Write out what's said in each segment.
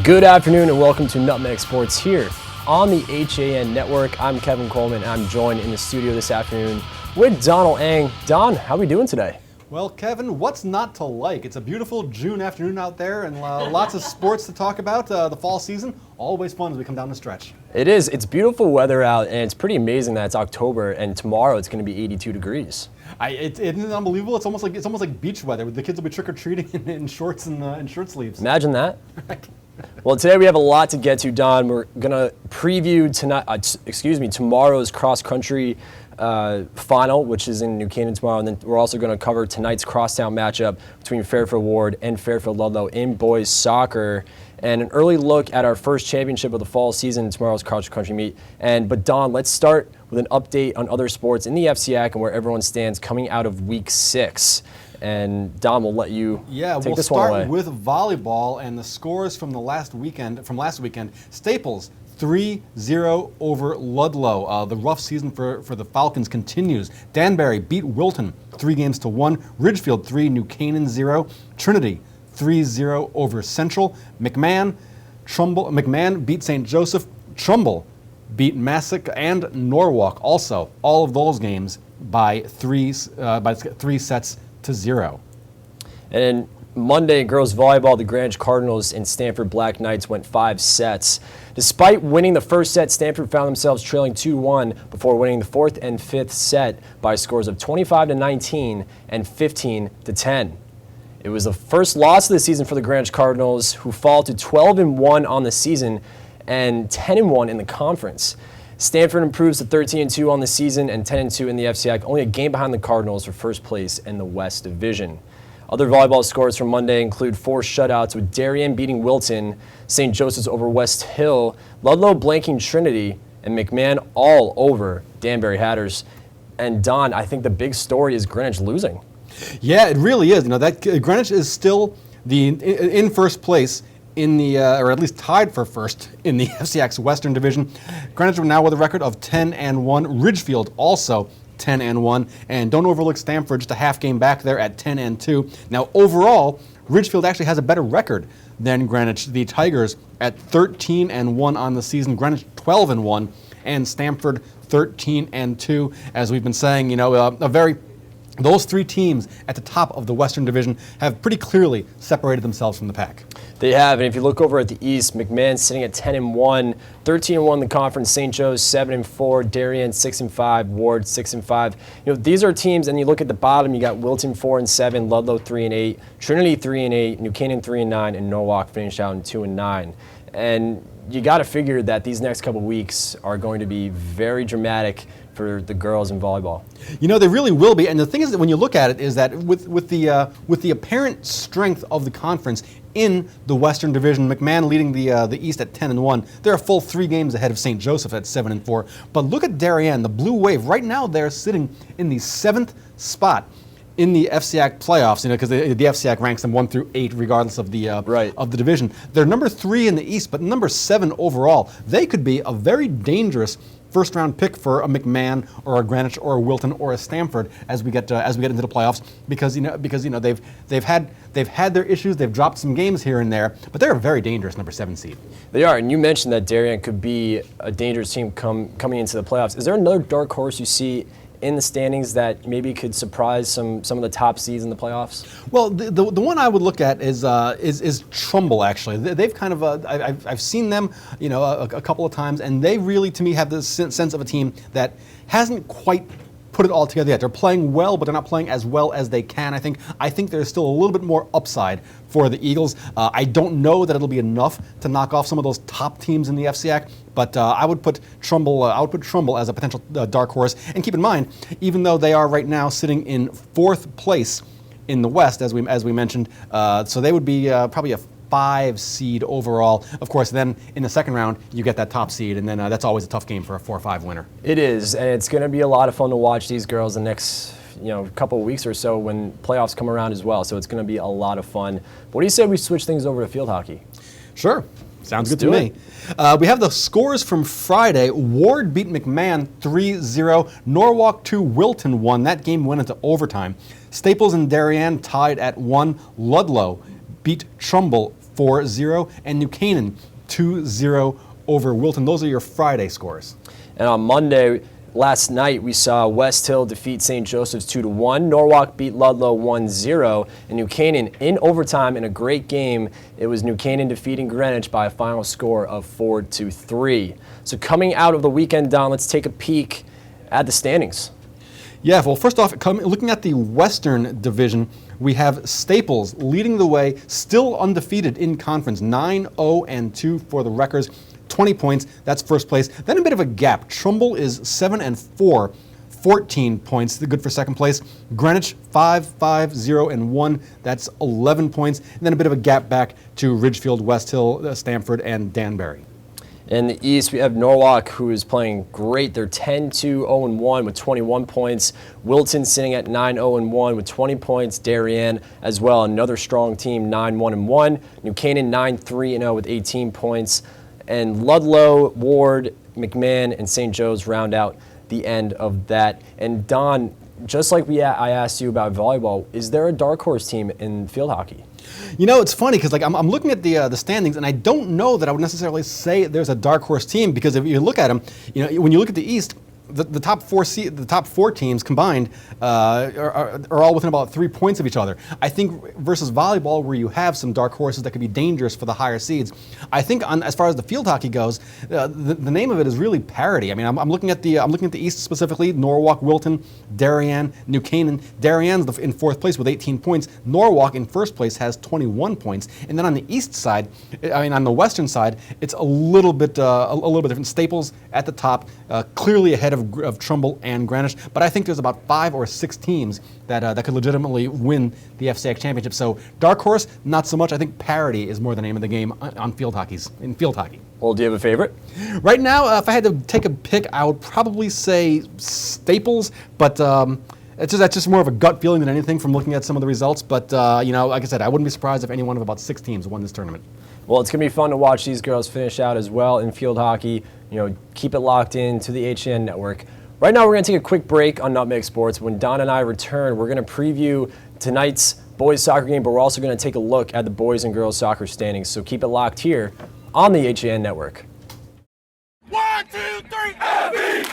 Good afternoon and welcome to Nutmeg Sports here on the HAN Network. I'm Kevin Coleman and I'm joined in the studio this afternoon with Donald Eng. Don, how are we doing today? Well, Kevin, what's not to like? It's a beautiful June afternoon out there and lots of sports to talk about. The fall season, always fun as we come down the stretch. It is. It's beautiful weather out and it's pretty amazing that it's October and tomorrow it's going to be 82 degrees. Isn't it unbelievable? It's almost like beach weather. The kids will be trick-or-treating in shorts and shirt sleeves. Imagine that. Well, today we have a lot to get to, Don. We're going to preview tomorrow's cross-country final, which is in New Canaan tomorrow, and then we're also going to cover tonight's crosstown matchup between Fairfield Ward and Fairfield Ludlow in boys soccer, and an early look at our first championship of the fall season, tomorrow's cross-country meet. But Don, let's start with an update on other sports in the FCAC and where everyone stands coming out of Week 6. And Don, we'll let you take this one away. We'll start with volleyball and the scores from last weekend. Staples 3-0 over Ludlow. The rough season for the Falcons continues. Danbury beat Wilton 3-1. Ridgefield 3, New Canaan 0. Trinity 3-0 over Central. McMahon beat St. Joseph. Trumbull beat Massac and Norwalk. Also, all of those games by three sets to 0. And Monday, girls volleyball, the Greenwich Cardinals and Stanford Black Knights went 5 sets. Despite winning the first set, Stanford found themselves trailing 2-1 before winning the 4th and 5th set by scores of 25-19 and 15-10. It was the first loss of the season for the Greenwich Cardinals, who fall to 12-1 on the season and 10-1 in the conference. Stanford improves to 13-2 on the season and 10-2 in the FCAC, only a game behind the Cardinals for first place in the West Division. Other volleyball scores from Monday include 4 shutouts, with Darien beating Wilton, St. Joseph's over West Hill, Ludlow blanking Trinity, and McMahon all over Danbury Hatters. And Don, I think the big story is Greenwich losing. Yeah, it really is. That Greenwich is still in first place in the, or at least tied for first in the FCAC's Western Division. Greenwich now with a record of 10-1. Ridgefield also 10-1, and don't overlook Stamford, just a half game back there at 10-2. Now overall, Ridgefield actually has a better record than Greenwich. The Tigers at 13-1 on the season, Greenwich 12-1, and Stamford 13-2. As we've been saying, those 3 teams at the top of the Western Division have pretty clearly separated themselves from the pack. They have, and if you look over at the East, McMahon sitting at 10-1, 13-1 in the conference, St. Joe's 7-4, Darien 6-5, Ward 6-5. These are teams, and you look at the bottom, you got Wilton 4-7, Ludlow 3-8, Trinity 3-8, New Canaan 3-9, and Norwalk finished out in 2-9. And you got to figure that these next couple weeks are going to be very dramatic for the girls in volleyball. They really will be. And the thing is that when you look at it is that with the apparent strength of the conference in the Western Division, McMahon leading the East at 10-1. They're a full 3 games ahead of St. Joseph at 7-4. But look at Darien, the Blue Wave. Right now they're sitting in the 7th spot in the FCAC playoffs, because the FCAC ranks them 1 through 8, regardless of the of the division. They're number 3 in the East, but number 7 overall. They could be a very dangerous first-round pick for a McMahon or a Greenwich or a Wilton or a Stamford as we get into the playoffs, because they've had their issues. They've dropped some games here and there, but they're a very dangerous number 7 seed. They are, and you mentioned that Darien could be a dangerous team coming into the playoffs. Is there another dark horse you see in the standings that maybe could surprise some of the top seeds in the playoffs? Well, the one I would look at is Trumbull. Actually, they've kind of I've seen them a couple of times, and they really to me have this sense of a team that hasn't quite put it all together yet. They're playing well, but they're not playing as well as they can. I think there's still a little bit more upside for the Eagles. I don't know that it'll be enough to knock off some of those top teams in the FCAC, but I would put Trumbull. As a potential dark horse. And keep in mind, even though they are right now sitting in 4th place in the West, as we mentioned, so they would be probably a 5 seed overall. Of course, then in the second round, you get that top seed, and then that's always a tough game for a 4-5 winner. It is, and it's going to be a lot of fun to watch these girls the next couple of weeks or so when playoffs come around as well. So it's going to be a lot of fun. What do you say we switch things over to field hockey? Sure. Sounds good to me. We have the scores from Friday. Ward beat McMahon 3-0. Norwalk 2, Wilton 1. That game went into overtime. Staples and Darien tied at 1. Ludlow beat Trumbull 4-0, and New Canaan 2-0 over Wilton. Those are your Friday scores. And on Monday, last night, we saw West Hill defeat St. Joseph's 2-1. Norwalk beat Ludlow 1-0. And New Canaan in overtime in a great game. It was New Canaan defeating Greenwich by a final score of 4-3. So coming out of the weekend, Don, let's take a peek at the standings. Yeah, well, first off, looking at the Western Division, we have Staples leading the way, still undefeated in conference, 9-0-2 for the Wreckers, 20 points. That's first place. Then a bit of a gap. Trumbull is 7-4, 14 points. Good for second place. Greenwich 5-0-1. That's 11 points. And then a bit of a gap back to Ridgefield, West Hill, Stamford, and Danbury. In the East, we have Norwalk, who is playing great. They're 10-2-0-1 with 21 points. Wilton sitting at 9-0-1 with 20 points. Darien as well, another strong team, 9-1-1. New Canaan 9-3-0 with 18 points. And Ludlow, Ward, McMahon, and St. Joe's round out the end of that. And Don, just like I asked you about volleyball, is there a dark horse team in field hockey? You know, it's funny because I'm looking at the standings, and I don't know that I would necessarily say there's a dark horse team, because if you look at them, when you look at the East, the top four teams combined are all within about 3 points of each other. I think versus volleyball, where you have some dark horses that could be dangerous for the higher seeds, I think as far as the field hockey goes, the name of it is really parity. I mean, I'm looking at the East specifically: Norwalk, Wilton, Darien, New Canaan. Darien's in fourth place with 18 points. Norwalk in first place has 21 points. And then on the East side, on the Western side, it's a little bit different. Staples at the top, clearly ahead of Trumbull and Greenwich, but I think there's about 5 or 6 teams that could legitimately win the FCX championship. So dark horse, not so much. I think parity is more the name of the game in field hockey. Well, do you have a favorite? Right now, if I had to take a pick, I would probably say Staples, but that's just more of a gut feeling than anything from looking at some of the results. But like I said, I wouldn't be surprised if any one of about 6 teams won this tournament. Well, it's going to be fun to watch these girls finish out as well in field hockey. Keep it locked in to the HAN Network. Right now, we're going to take a quick break on Nutmeg Sports. When Don and I return, we're going to preview tonight's boys soccer game, but we're also going to take a look at the boys and girls soccer standings. So keep it locked here on the HAN Network. 1, 2, 3, Abby,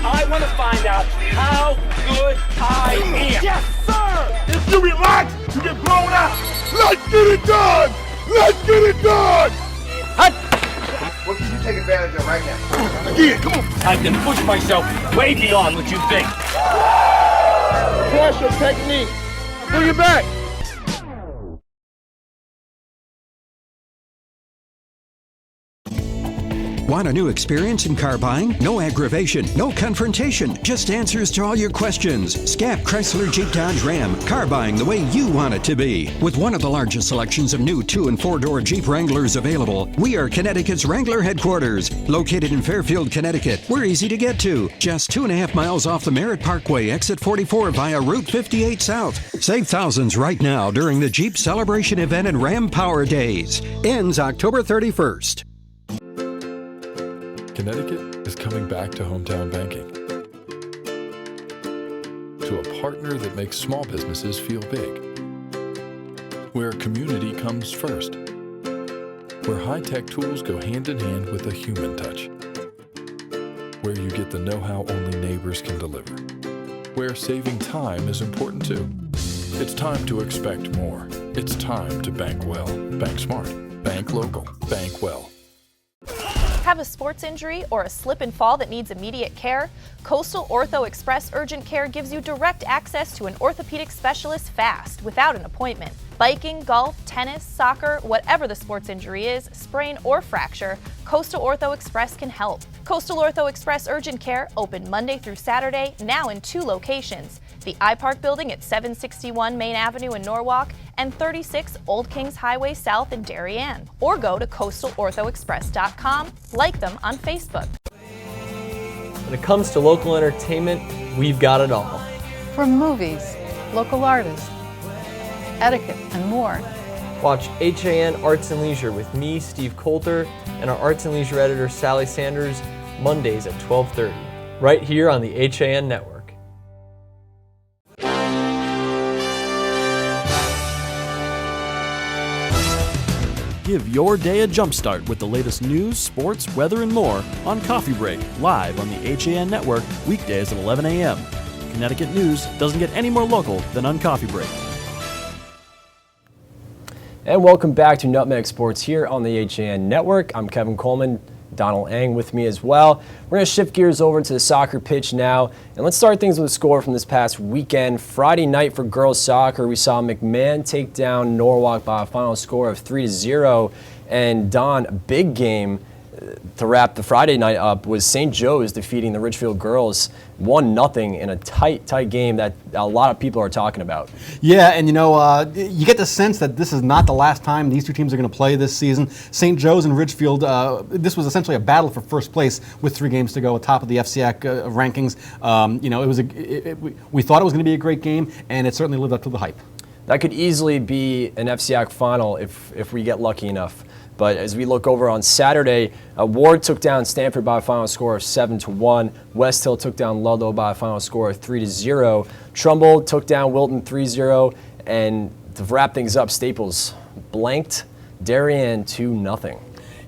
I want to find out how good I am. Yes, sir! If you relax, you get blown out. Let's get it done! Let's get it done! What can you take advantage of right now? Again, come on. I can push myself way beyond what you think. Pressure technique. Bring it back. Want a new experience in car buying? No aggravation, no confrontation, just answers to all your questions. Scap Chrysler Jeep Dodge Ram, car buying the way you want it to be. With one of the largest selections of new 2- and 4-door Jeep Wranglers available, we are Connecticut's Wrangler headquarters. Located in Fairfield, Connecticut, we're easy to get to. Just 2.5 miles off the Merritt Parkway, exit 44 via Route 58 South. Save thousands right now during the Jeep Celebration event and Ram Power Days. Ends October 31st. Connecticut is coming back to hometown banking, to a partner that makes small businesses feel big, where community comes first, where high-tech tools go hand in hand with a human touch, where you get the know-how only neighbors can deliver, where saving time is important too. It's time to expect more. It's time to bank well, bank smart, bank local, bank well. Have a sports injury or a slip and fall that needs immediate care? Coastal Ortho Express Urgent Care gives you direct access to an orthopedic specialist fast, without an appointment. Biking, golf, tennis, soccer, whatever the sports injury is, sprain or fracture, Coastal Ortho Express can help. Coastal Ortho Express Urgent Care, open Monday through Saturday, now in 2 locations. The iPark building at 761 Main Avenue in Norwalk and 36 Old Kings Highway South in Darien. Or go to coastalorthoexpress.com, like them on Facebook. When it comes to local entertainment, we've got it all. From movies, local artists, etiquette, and more. Watch HAN Arts and Leisure with me, Steve Coulter, and our Arts and Leisure editor, Sally Sanders, Mondays at 12:30, right here on the HAN Network. Give your day a jumpstart with the latest news, sports, weather, and more on Coffee Break, live on the HAN Network, weekdays at 11 a.m. Connecticut news doesn't get any more local than on Coffee Break. And welcome back to Nutmeg Sports here on the HAN Network. I'm Kevin Coleman. Donald Eng with me as well. We're going to shift gears over to the soccer pitch now, and let's start things with a score from this past weekend. Friday night for girls soccer, we saw McMahon take down Norwalk by a final score of 3-0, and Don, a big game to wrap the Friday night up was St. Joe's defeating the Ridgefield girls 1-0 in a tight game that a lot of people are talking about. Yeah, and you get the sense that this is not the last time these two teams are going to play this season. St. Joe's and Ridgefield, this was essentially a battle for first place with 3 games to go atop of the FCAC rankings. We thought it was going to be a great game, and it certainly lived up to the hype. That could easily be an FCAC final if we get lucky enough. But as we look over on Saturday, Ward took down Stanford by a final score of 7-1. West Hill took down Ludlow by a final score of 3-0. Trumbull took down Wilton 3-0. And to wrap things up, Staples blanked Darien 2-0.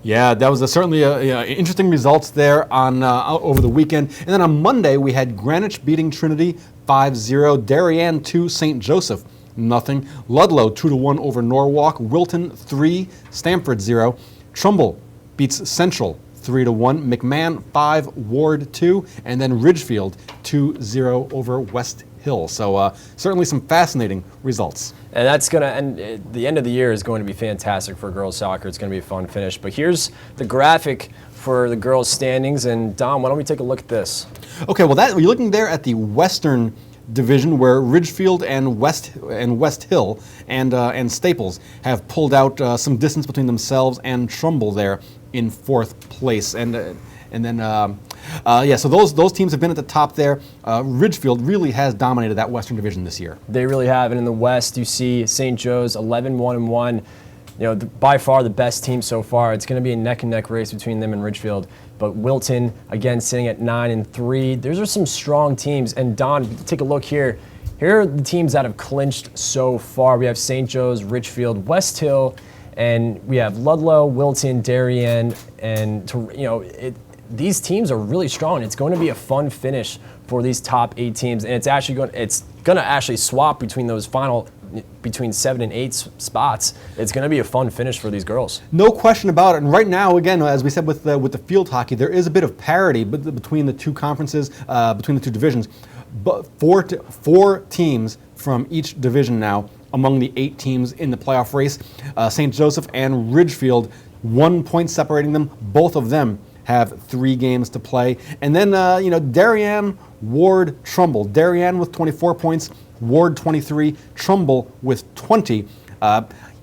Yeah, that was certainly interesting results there on over the weekend. And then on Monday, we had Greenwich beating Trinity 5-0. Darien 2, St. Joseph 0. Ludlow 2-1 over Norwalk. Wilton 3, Stamford 0. Trumbull beats Central 3-1. McMahon 5, Ward 2, and then Ridgefield 2-0 over West Hill. So certainly some fascinating results. And that's going to end. The end of the year is going to be fantastic for girls soccer. It's going to be a fun finish. But here's the graphic for the girls' standings. And Dom, why don't we take a look at this? Okay, well, you're looking there at the Western Division, where Ridgefield and West Hill and Staples have pulled out some distance between themselves and Trumbull there in 4th place, and then so those teams have been at the top there. Ridgefield really has dominated that Western Division this year. They really have, and in the West, you see St. Joe's 11-1-1. By far the best team so far. It's going to be a neck-and-neck race between them and Ridgefield. But Wilton, again, sitting at 9-3. Those are some strong teams. And Don, take a look here. Here are the teams that have clinched so far. We have St. Joe's, Ridgefield, West Hill, and we have Ludlow, Wilton, Darien, and these teams are really strong. It's going to be a fun finish for these top 8 teams, and it's going to actually swap between those final between 7 and 8 spots. It's going to be a fun finish for these girls. No question about it. And right now, again, as we said with the field hockey, there is a bit of parity between the two conferences, between the two divisions. But four teams from each division now among the 8 teams in the playoff race. St. Joseph and Ridgefield, 1 point separating them. Both of them have 3 games to play. And then, Darien, Ward, Trumbull. Darien with 24 points. Ward 23, Trumbull with 20.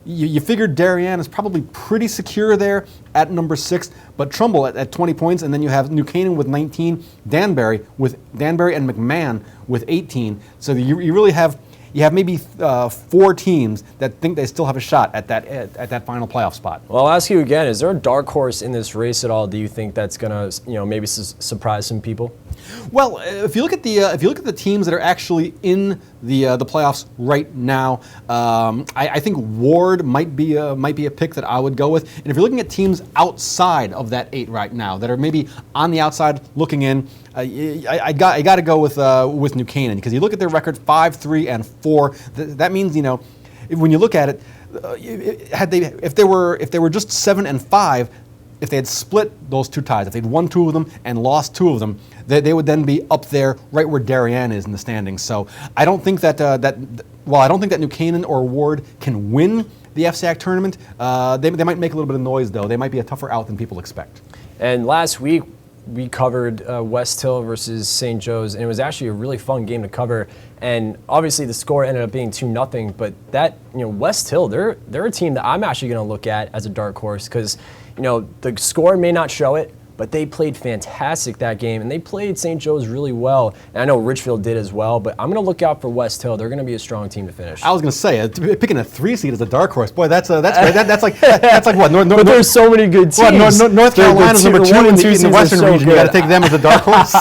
You figured Darien is probably pretty secure there at number 6, but Trumbull at 20 points, and then you have New Canaan with 19, Danbury and McMahon with 18. So you really have maybe 4 teams that think they still have a shot at that final playoff spot. Well, I'll ask you again: is there a dark horse in this race at all? Do you think that's going to maybe surprise some people? Well, if you look at the teams that are actually in the playoffs right now, I think Ward might be a pick that I would go with. And if you're looking at teams outside of that 8 right now that are maybe on the outside looking in, I got to go with New Canaan, because you look at their record 5-3-4. That means when you look at it, if they were just 7-5. If they had split those 2 ties, if they'd won 2 of them and lost 2 of them, they would then be up there right where Darien is in the standings. So I don't think that I don't think that New Canaan or Ward can win the FCAC tournament, they might make a little bit of noise, though. They might be a tougher out than people expect. And last week, we covered West Hill versus St. Joe's, and it was actually a really fun game to cover. And obviously, the score ended up being 2-0. But that, West Hill, they're a team that I'm actually going to look at as a dark horse, because the score may not show it, but they played fantastic that game, and they played St. Joe's really well. And I know Richfield did as well, but I'm going to look out for West Hill. They're going to be a strong team to finish. I was going to say, picking a 3 seed as a dark horse, boy, that's great. That's like what? But there's so many good teams. North Carolina's number 2 in the Western region. You got to take them as a dark horse.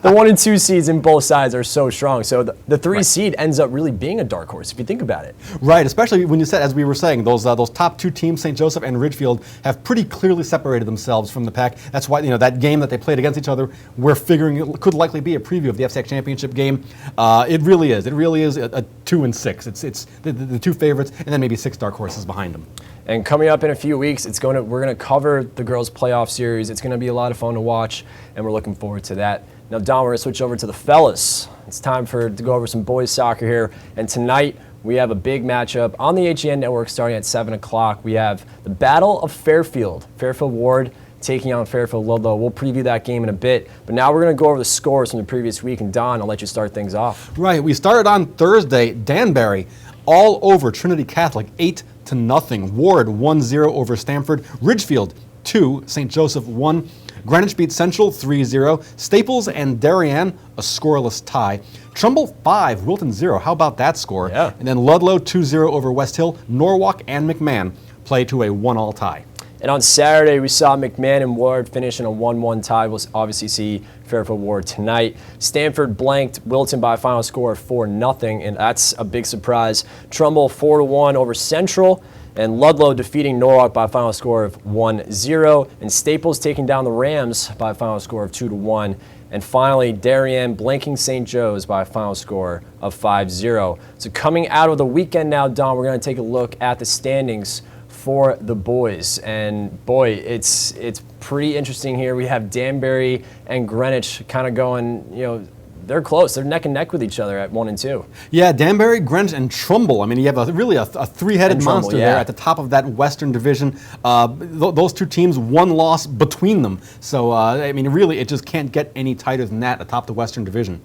The 1 and 2 seeds in both sides are so strong. So the 3 seed ends up really being a dark horse if you think about it. Right, especially when you said, as we were saying, those top 2 teams, St. Joseph and Ridgefield, have pretty clearly separated themselves from the pack. That's why that game that they played against each other, we're figuring it could likely be a preview of the FCAC championship game. It really is. It really is a 2 and 6. It's the 2 favorites, and then maybe 6 dark horses behind them. And coming up in a few weeks, we're going to cover the girls' playoff series. It's going to be a lot of fun to watch, and we're looking forward to that. Now, Don, we're going to switch over to the fellas. It's time to go over some boys soccer here. And tonight, we have a big matchup on the HAN Network starting at 7 o'clock. We have the Battle of Fairfield. Fairfield Ward taking on Fairfield Ludlow. We'll preview that game in a bit. But now we're going to go over the scores from the previous week. And Don, I'll let you start things off. Right. We started on Thursday. Danbury all over Trinity Catholic, 8-0. Ward 1-0 over Stamford. Ridgefield 2, St. Joseph 1. Greenwich beat Central 3-0. Staples and Darien, a scoreless tie. Trumbull 5, Wilton 0. How about that score? Yeah. And then Ludlow 2-0 over West Hill. Norwalk and McMahon play to a 1-1 tie. And on Saturday, we saw McMahon and Ward finish in a 1-1 tie. We'll obviously see Fairfield Ward tonight. Stanford blanked Wilton by a final score of 4-0, and that's a big surprise. Trumbull 4-1 over Central, and Ludlow defeating Norwalk by a final score of 1-0, and Staples taking down the Rams by a final score of 2-1. And finally, Darien blanking St. Joe's by a final score of 5-0. So coming out of the weekend now, Don, we're going to take a look at the standings for the boys, and boy, it's pretty interesting here. We have Danbury and Greenwich kind of going, they're close. They're neck and neck with each other at 1 and 2. Yeah, Danbury, Greenwich, and Trumbull. I mean, you have really a three-headed monster there at the top of that Western Division. Those 2 teams, 1 loss between them. So, really, it just can't get any tighter than that atop the Western Division.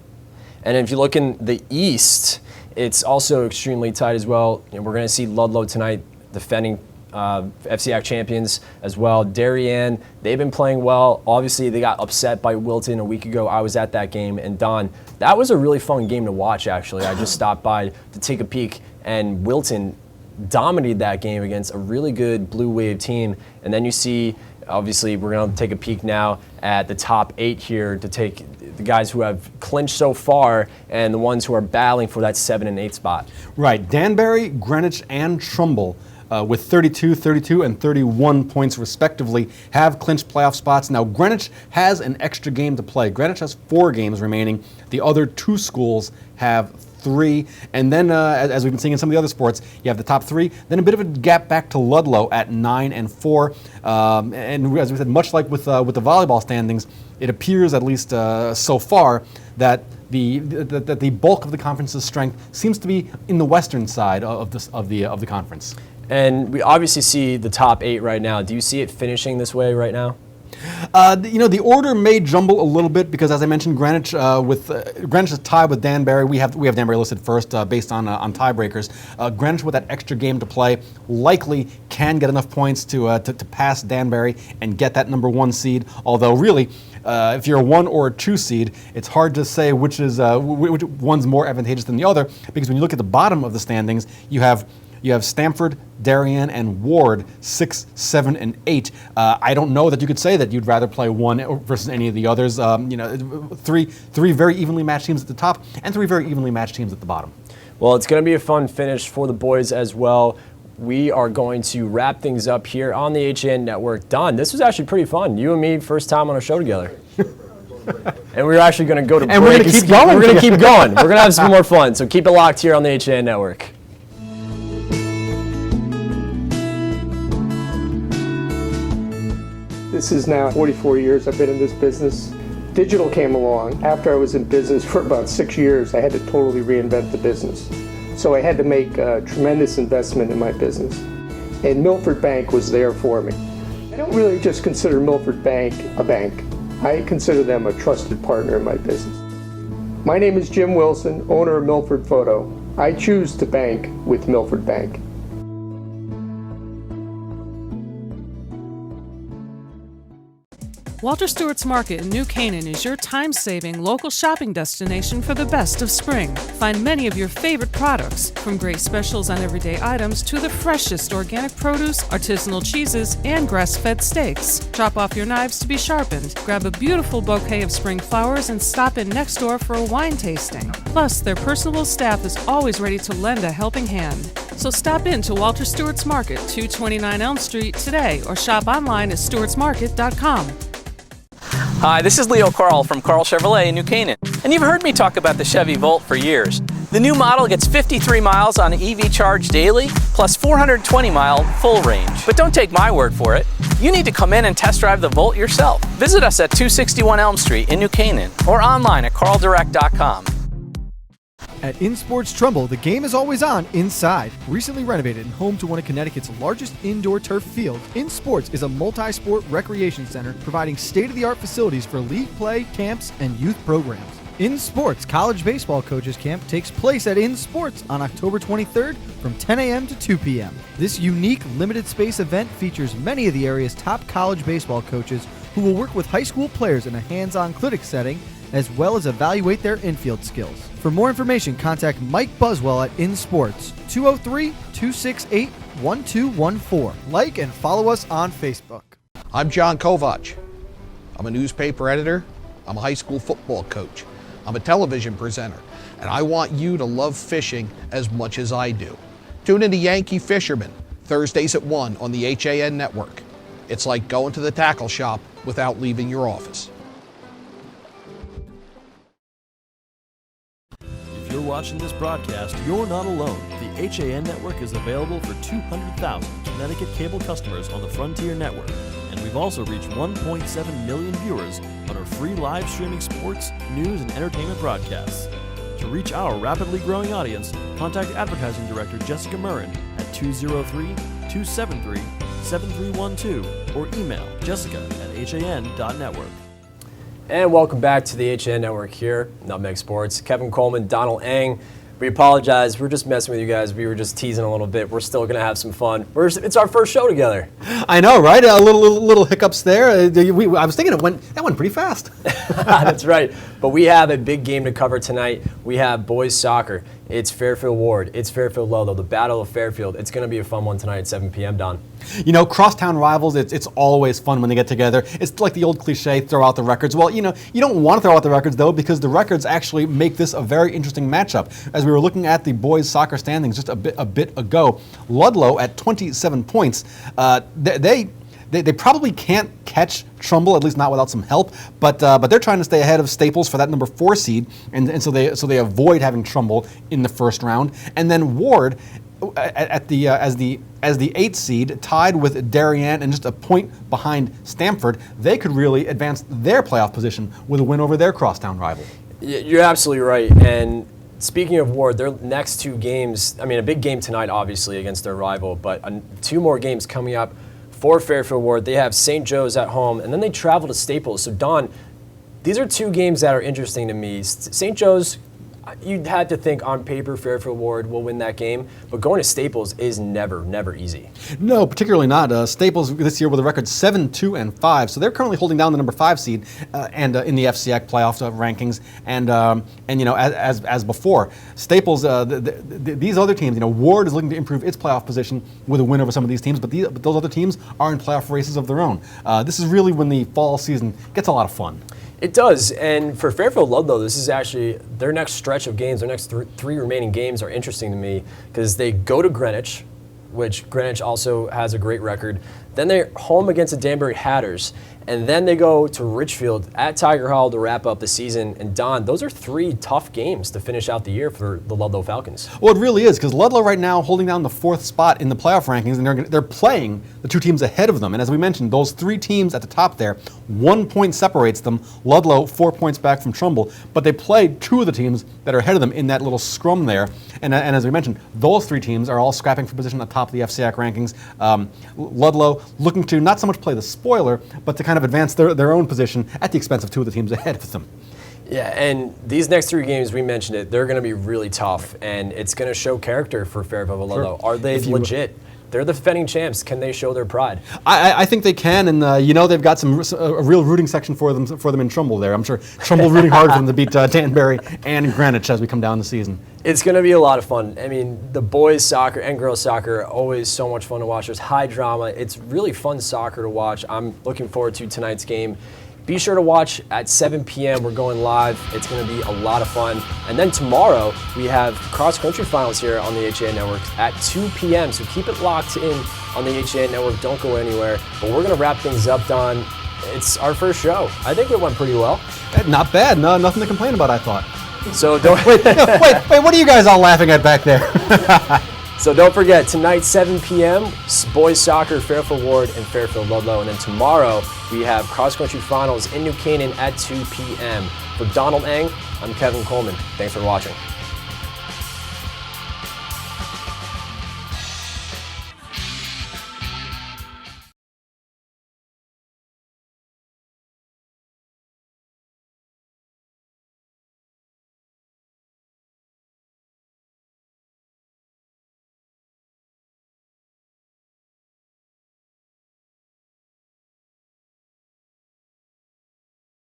And if you look in the East, it's also extremely tight as well. We're going to see Ludlow tonight defending FCAC champions as well. Darien, they've been playing well. Obviously, they got upset by Wilton a week ago. I was at that game. And Don, that was a really fun game to watch, actually. I just stopped by to take a peek, and Wilton dominated that game against a really good Blue Wave team. And then you see, obviously, we're going to take a peek now at the top 8 here to take the guys who have clinched so far and the ones who are battling for that 7 and 8 spot. Right. Danbury, Greenwich, and Trumbull, with 32, 32, and 31 points respectively, have clinched playoff spots. Now, Greenwich has an extra game to play. Greenwich has 4 games remaining. The other 2 schools have 3. And then, as we've been seeing in some of the other sports, you have the top 3. Then a bit of a gap back to Ludlow at 9 and 4. And as we said, much like with the volleyball standings, it appears, at least so far, that the bulk of the conference's strength seems to be in the western side of the conference. And we obviously see the top 8 right now. Do you see it finishing this way right now? The order may jumble a little bit because, as I mentioned, Greenwich Greenwich is tied with Danbury. We have Danbury listed first based on tiebreakers. Greenwich, with that extra game to play, likely can get enough points to pass Danbury and get that number 1 seed. Although, really, if you're a 1 or a 2 seed, it's hard to say which one's more advantageous than the other, because when you look at the bottom of the standings, you have Stamford, Darien, and Ward 6, 7, and 8. I don't know that you could say that you'd rather play 1 versus any of the others. Three very evenly matched teams at the top and 3 very evenly matched teams at the bottom. Well, it's going to be a fun finish for the boys as well. We are going to wrap things up here on the HAN Network. Don, this was actually pretty fun. You and me, first time on a show together. And we're actually going to go to break. And we're going to keep going. We're going to keep going. We're going to have some more fun. So keep it locked here on the HAN Network. This is now 44 years I've been in this business. Digital came along. After I was in business for about 6 years, I had to totally reinvent the business. So I had to make a tremendous investment in my business. And Milford Bank was there for me. I don't really just consider Milford Bank a bank. I consider them a trusted partner in my business. My name is Jim Wilson, owner of Milford Photo. I choose to bank with Milford Bank. Walter Stewart's Market in New Canaan is your time-saving local shopping destination for the best of spring. Find many of your favorite products, from great specials on everyday items to the freshest organic produce, artisanal cheeses, and grass-fed steaks. Drop off your knives to be sharpened, grab a beautiful bouquet of spring flowers, and stop in next door for a wine tasting. Plus, their personable staff is always ready to lend a helping hand. So stop in to Walter Stewart's Market, 229 Elm Street today, or shop online at stewartsmarket.com. Hi, this is Leo Carl from Carl Chevrolet in New Canaan, and you've heard me talk about the Chevy Volt for years. The new model gets 53 miles on EV charge daily, plus 420-mile full range. But don't take my word for it. You need to come in and test drive the Volt yourself. Visit us at 261 Elm Street in New Canaan or online at carldirect.com. At InSports Trumbull, the game is always on inside. Recently renovated and home to one of Connecticut's largest indoor turf fields, InSports is a multi-sport recreation center providing state-of-the-art facilities for league play, camps, and youth programs. InSports College Baseball Coaches Camp takes place at InSports on October 23rd from 10 a.m. to 2 p.m. This unique, limited-space event features many of the area's top college baseball coaches who will work with high school players in a hands-on clinic setting as well as evaluate their infield skills. For more information, contact Mike Buswell at InSports, 203-268-1214. Like and follow us on Facebook. I'm John Kovach. I'm a newspaper editor. I'm a high school football coach. I'm a television presenter. And I want you to love fishing as much as I do. Tune in to Yankee Fisherman, Thursdays at 1 on the HAN Network. It's like going to the tackle shop without leaving your office. If you're watching this broadcast, you're not alone. The HAN Network is available for 200,000 Connecticut cable customers on the Frontier Network. And we've also reached 1.7 million viewers on our free live streaming sports, news, and entertainment broadcasts. To reach our rapidly growing audience, contact Advertising Director Jessica Murrin at 203-273-7312 or email jessica@han.network. And welcome back to the HAN Network here, Nutmeg Sports. Kevin Coleman, Donald Eng. We apologize. We're just messing with you guys. We were just teasing a little bit. We're still going to have some fun. It's our first show together. I know, right? A little hiccups there. I was thinking that went pretty fast. That's right. But we have a big game to cover tonight. We have boys soccer. It's Fairfield Ward. It's Fairfield Ludlow. The Battle of Fairfield. It's going to be a fun one tonight at 7 p.m., Don. You know, crosstown rivals, it's always fun when they get together. It's like the old cliche, throw out the records. Well, you know, you don't want to throw out the records, though, because the records actually make this a very interesting matchup. As we were looking at the boys soccer standings just a bit ago, Ludlow at 27 points, they probably can't catch Trumbull, at least not without some help, but they're trying to stay ahead of Staples for that number 4 seed, and so they avoid having Trumbull in the first round. And then Ward as the 8th seed, tied with Darien and just a point behind Stamford, they could really advance their playoff position with a win over their crosstown rival. You're absolutely right. And speaking of Ward, their next 2 games, I mean, a big game tonight, obviously, against their rival, but 2 more games coming up for Fairfield Ward. They have St. Joe's at home, and then they travel to Staples. So, Don, these are 2 games that are interesting to me. St. Joe's, you'd had to think on paper Fairfield Ward will win that game, but going to Staples is never easy. No, particularly not. Staples this year with a record 7-2-5, so they're currently holding down the number 5 seed and in the FCX playoff rankings. And you know, as before, Staples, these other teams, you know, Ward is looking to improve its playoff position with a win over some of these teams, but those other teams are in playoff races of their own. This is really when the fall season gets a lot of fun. It does, and for Fairfield Ludlow, this is actually their next stretch of games. Their next 3 remaining games are interesting to me because they go to Greenwich, which Greenwich also has a great record. Then they're home against the Danbury Hatters, and then they go to Richfield at Tiger Hall to wrap up the season. And Don, those are 3 tough games to finish out the year for the Ludlow Falcons. Well, it really is, because Ludlow right now holding down the 4th spot in the playoff rankings, and they're playing the 2 teams ahead of them. And as we mentioned, those 3 teams at the top there, 1 point separates them. Ludlow 4 points back from Trumbull, but they played 2 of the teams that are ahead of them in that little scrum there. And as we mentioned, those 3 teams are all scrapping for position at the top of the FCX rankings. Ludlow looking to not so much play the spoiler, but to kind of advance their own position at the expense of 2 of the teams ahead of them. Yeah, and these next 3 games, we mentioned it, they're going to be really tough, and it's going to show character for Fairfield Ludlow. Are they legit? they're the defending champs. Can they show their pride? I think they can, and they've got a real rooting section for them in Trumbull there. I'm sure Trumbull rooting hard for them to beat Danbury and Greenwich as we come down the season. It's going to be a lot of fun. I mean, the boys soccer and girls soccer are always so much fun to watch. There's high drama. It's really fun soccer to watch. I'm looking forward to tonight's game. Be sure to watch at 7 p.m. We're going live. It's going to be a lot of fun. And then tomorrow, we have cross-country finals here on the HAN Network at 2 p.m. So keep it locked in on the HAN Network. Don't go anywhere. But we're going to wrap things up, Don. It's our first show. I think it went pretty well. Not bad. No, nothing to complain about, I thought. So don't wait, what are you guys all laughing at back there? So don't forget, tonight, 7 p.m., boys soccer, Fairfield Ward and Fairfield Ludlow. And then tomorrow, we have cross-country finals in New Canaan at 2 p.m. For Donald Eng, I'm Kevin Coleman. Thanks for watching.